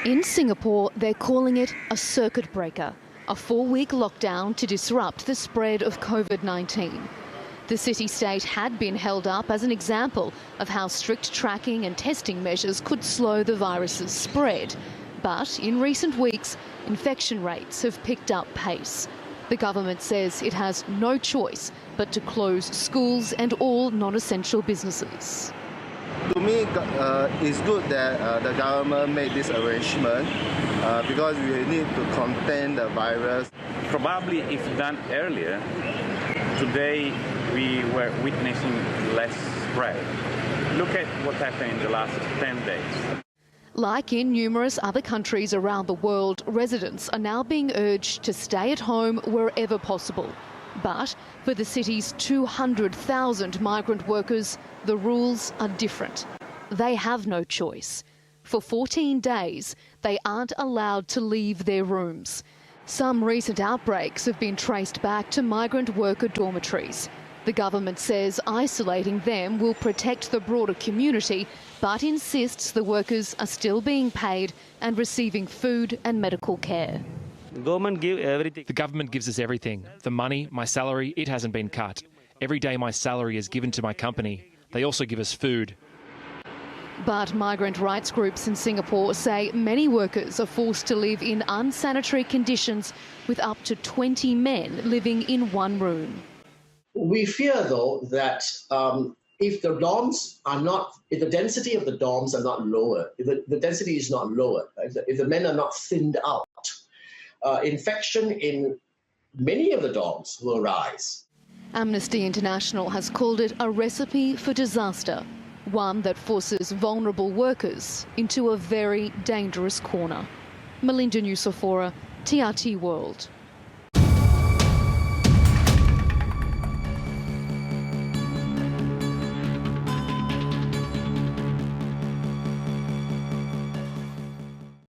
In Singapore, they're calling it a circuit breaker, a 4-week lockdown to disrupt the spread of COVID-19. The city-state had been held up as an example of how strict tracking and testing measures could slow the virus's spread. But in recent weeks, infection rates have picked up pace. The government says it has no choice but to close schools and all non-essential businesses. To me, it's good that the government made this arrangement because we need to contain the virus. Probably if done earlier, today we were witnessing less spread. Look at what happened in the last 10 days. Like in numerous other countries around the world, residents are now being urged to stay at home wherever possible. But for the city's 200,000 migrant workers, the rules are different. They have no choice. For 14 days, they aren't allowed to leave their rooms. Some recent outbreaks have been traced back to migrant worker dormitories. The government says isolating them will protect the broader community, but insists the workers are still being paid and receiving food and medical care. The government gives everything. The government gives us everything. The money, my salary, it hasn't been cut. Every day my salary is given to my company. They also give us food. But migrant rights groups in Singapore say many workers are forced to live in unsanitary conditions with up to 20 men living in one room. We fear, though, that if the dorms are not, if the density of the dorms are not lower, if the density is not lower, if the men are not thinned out, infection in many of the dorms will rise. Amnesty International has called it a recipe for disaster, one that forces vulnerable workers into a very dangerous corner. Melinda Nusofora, TRT World.